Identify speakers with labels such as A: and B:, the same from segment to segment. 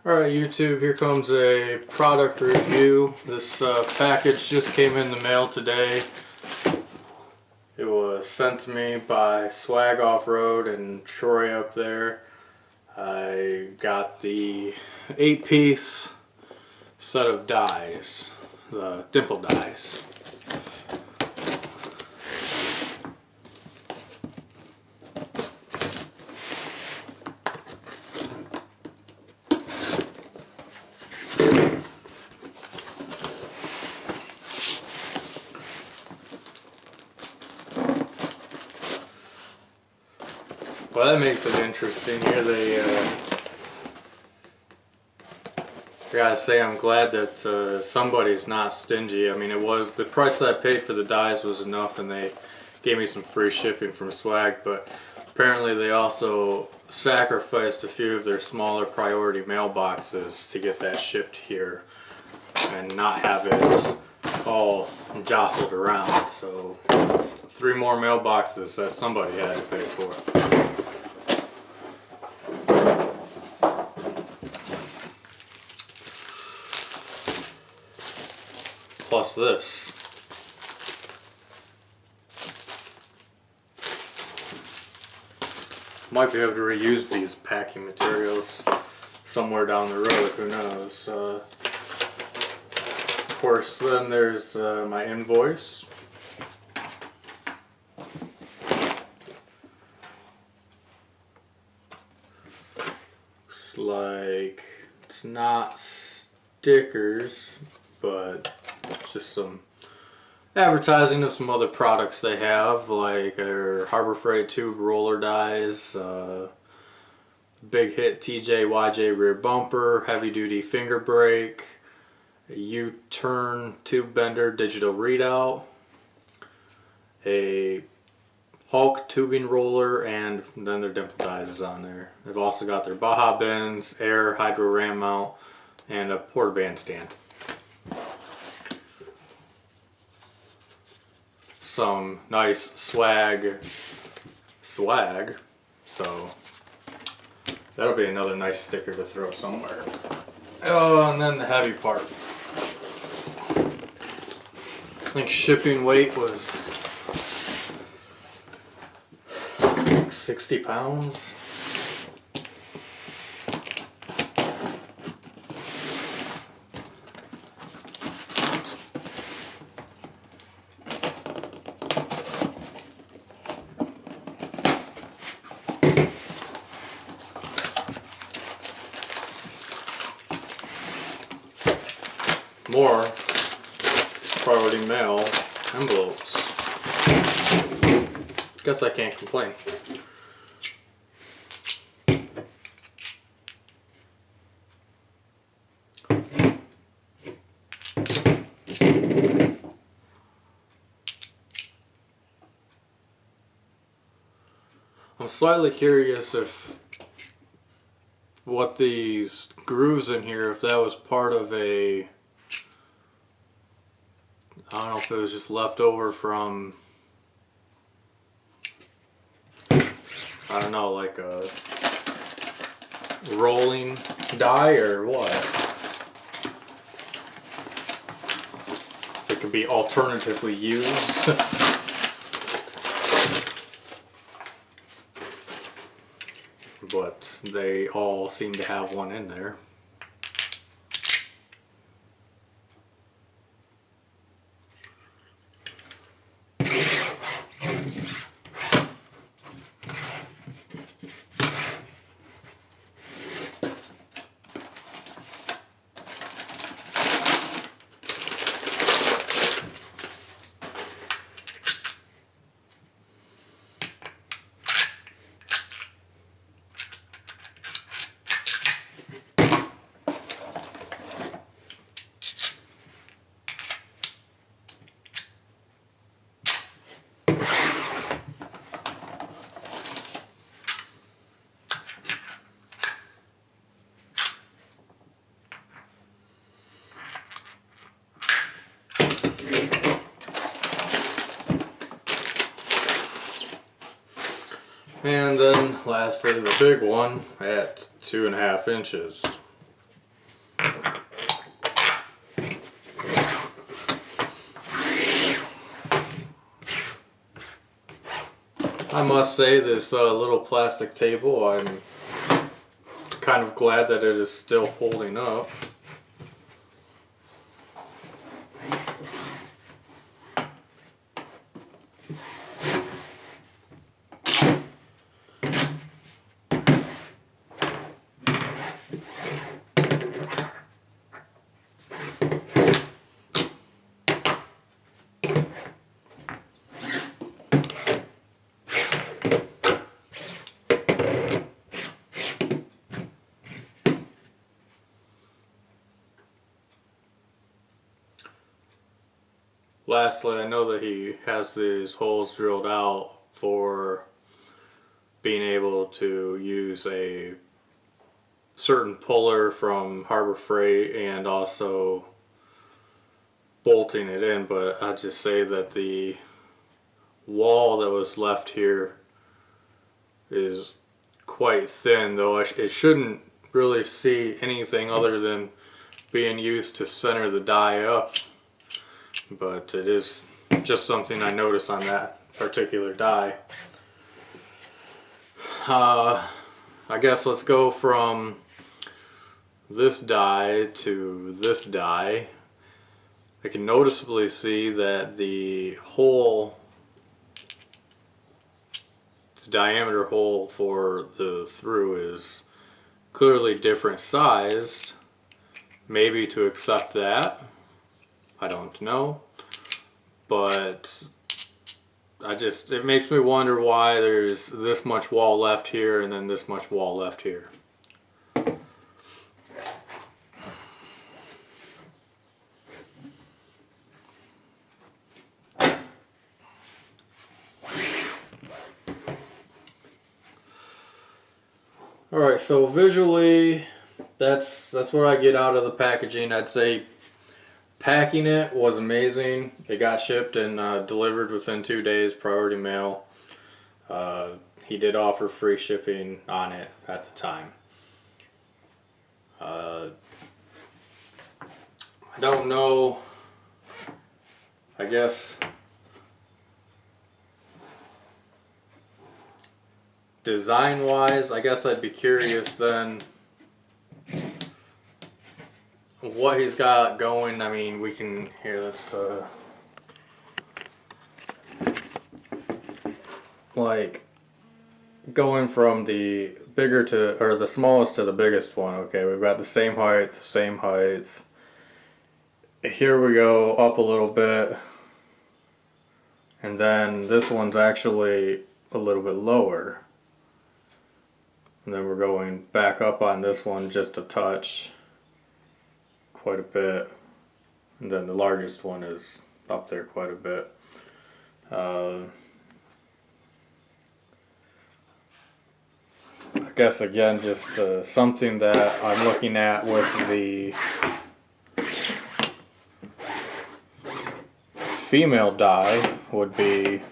A: Alright YouTube, here comes a product review. This package just came in the mail today. It was sent to me by Swag Off-Road and Troy up there. I got the 8-piece set of dies, the Dimple dies. Well, that makes it interesting here. I gotta say, I'm glad that somebody's not stingy. I mean, it was the price I paid for the dies was enough, and they gave me some free shipping from Swag. But apparently, they also sacrificed a few of their smaller priority mailboxes to get that shipped here and not have it all jostled around. So 3 more mailboxes that somebody had to pay for. Plus this. Might be able to reuse these packing materials somewhere down the road, who knows. Of course, then there's my invoice. Looks like it's not stickers, but it's just some advertising of some other products they have, like their Harbor Freight tube roller dies, big hit TJ/YJ rear bumper, heavy duty finger brake, a U-turn tube bender digital readout, a Hulk tubing roller, and then their Dimple dies is on there. They've also got their Baja bends, air hydro ram mount, and a porta bandstand. Some nice swag, so that'll be another nice sticker to throw somewhere. Oh, and then the heavy part. I think shipping weight was 60 pounds. More priority mail envelopes. Guess I can't complain. I'm slightly curious if what these grooves in here, if that was part of a, I don't know if it was just left over from, I don't know, like a rolling die or what. It could be alternatively used. But they all seem to have one in there. And then lastly, the big one at 2.5 inches. I must say, this little plastic table, I'm kind of glad that it is still holding up. Lastly, I know that he has these holes drilled out for being able to use a certain puller from Harbor Freight and also bolting it in, but I'd just say that the wall that was left here is quite thin, though it shouldn't really see anything other than being used to center the die up. But it is just something I notice on that particular die. I guess let's go from this die to this die. I can noticeably see that the hole, the diameter hole for the through is clearly different sized. Maybe to accept that, I don't know, but it makes me wonder why there's this much wall left here and then this much wall left here. Alright, so visually, that's what I get out of the packaging. I'd say packing it was amazing. It got shipped and delivered within 2 days, priority mail. He did offer free shipping on it at the time. I don't know, I guess design wise, I guess I'd be curious then what he's got going. I mean, we can hear this like going from the bigger to, or the smallest to the biggest one. Okay, we've got the same height, same height. Here we go up a little bit, and then this one's actually a little bit lower. And then we're going back up on this one just a touch, quite a bit. And then the largest one is up there quite a bit. I guess again, just something that I'm looking at with the female die would be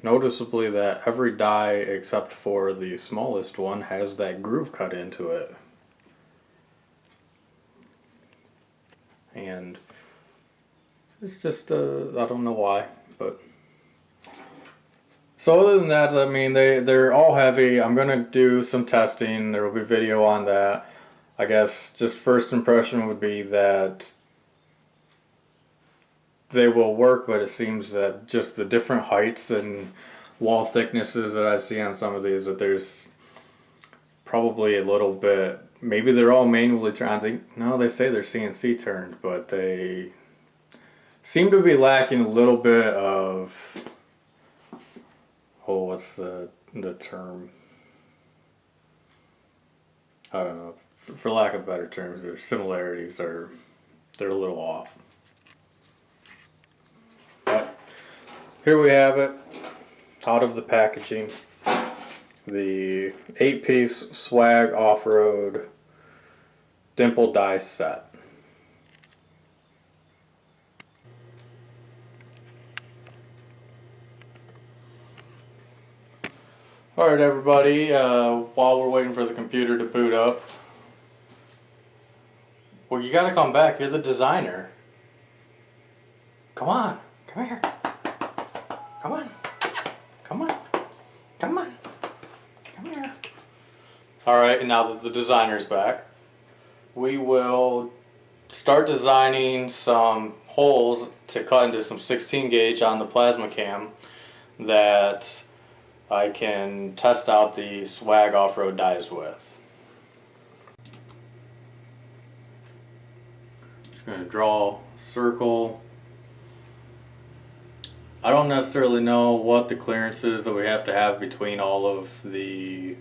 A: noticeably that every die except for the smallest one has that groove cut into it. And it's just, I don't know why, but. So other than that, I mean, they're all heavy. I'm going to do some testing. There will be video on that. I guess just first impression would be that they will work, but it seems that just the different heights and wall thicknesses that I see on some of these, that there's probably a little bit, maybe they're all manually turned. No, they say they're CNC turned, but they seem to be lacking a little bit of, oh, what's the term? I don't know. For lack of better terms, their similarities they're a little off. But here we have it, out of the packaging. The 8-piece Swag Off-Road Dimple die set. Alright everybody, while we're waiting for the computer to boot up, well, you gotta come back, you're the designer. Come on, come here. Come on, come on, come on, come here. Alright, and now that the designer's back, we will start designing some holes to cut into some 16 gauge on the plasma cam that I can test out the swag off-road dies with. Just going to draw a circle. I don't necessarily know what the clearance is that we have to have between all of the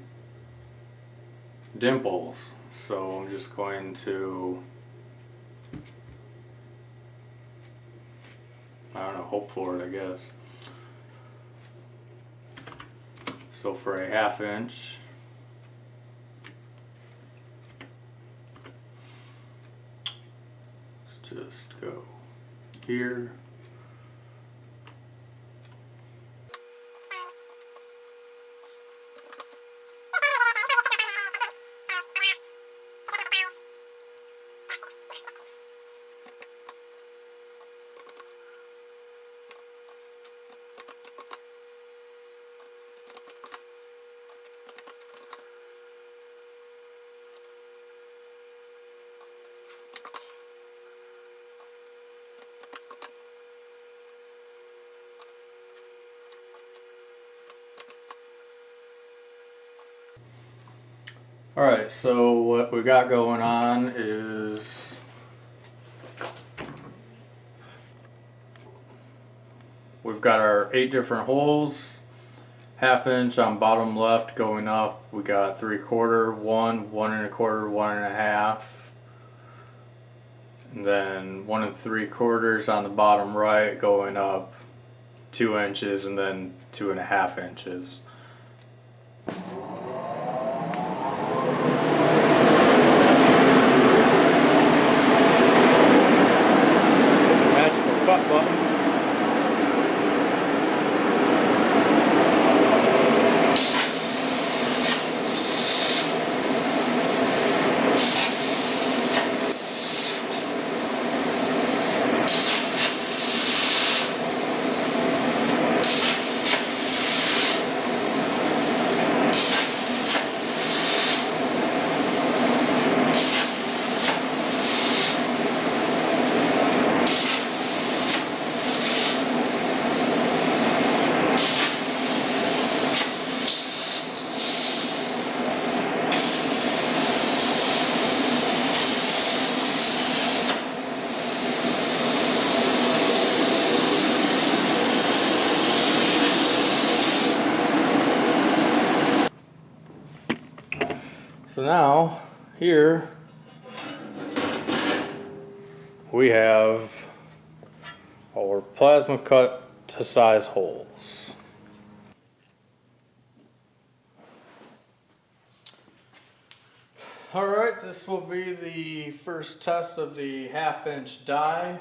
A: dimples, so I'm just going to, I don't know, hope for it, I guess. So for a 1/2 inch, let's just go here. Alright, so what we got going on is we've got our 8 different holes, 1/2 inch on bottom left going up. We got 3/4, 1, 1 1/4, 1 1/2, and then 1 3/4 on the bottom right going up 2 inches, and then 2 1/2 inches. Cut button. So now, here, we have our plasma cut to size holes. Alright, this will be the first test of the 1/2 inch die.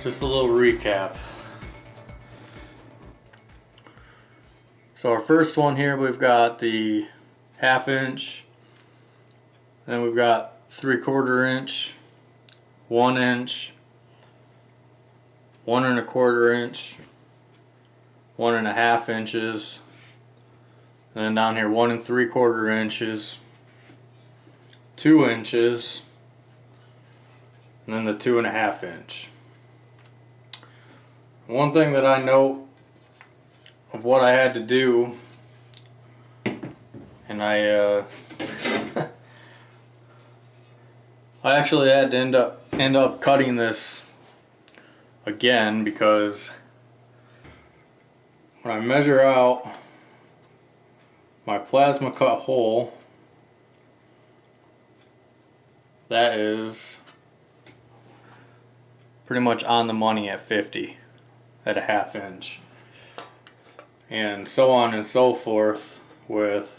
A: just a little recap. So our first one here, we've got the 1/2 inch, then we've got 3/4 inch, 1 inch, 1 1/4 inch, 1 1/2 inches, and then down here 1 3/4 inches, 2 inches, and then the 2 1/2 inch. One thing that I note of what I had to do, and I actually had to end up cutting this again, because when I measure out my plasma cut hole, that is pretty much on the money at 50 at a 1/2 inch, and so on and so forth with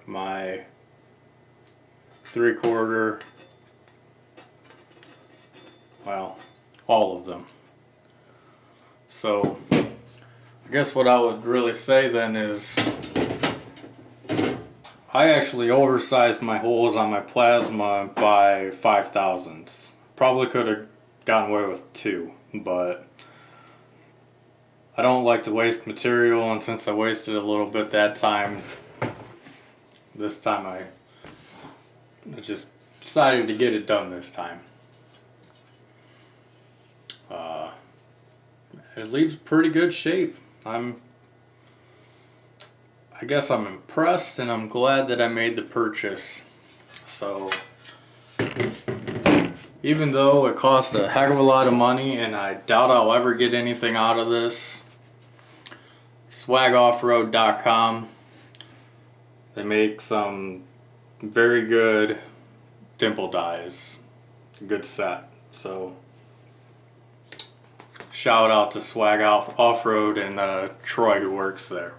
A: my 3/4, well, all of them. So I guess what I would really say then is I actually oversized my holes on my plasma by 5 thousandths. Probably could have gotten away with 2, but I don't like to waste material, and since I wasted a little bit that time, this time I just decided to get it done this time. It leaves pretty good shape. I guess I'm impressed, and I'm glad that I made the purchase. So even though it cost a heck of a lot of money, and I doubt I'll ever get anything out of this, swagoffroad.com, they make some very good Dimple dies. It's a good set. So shout out to Swag Off-Road and Troy, who works there.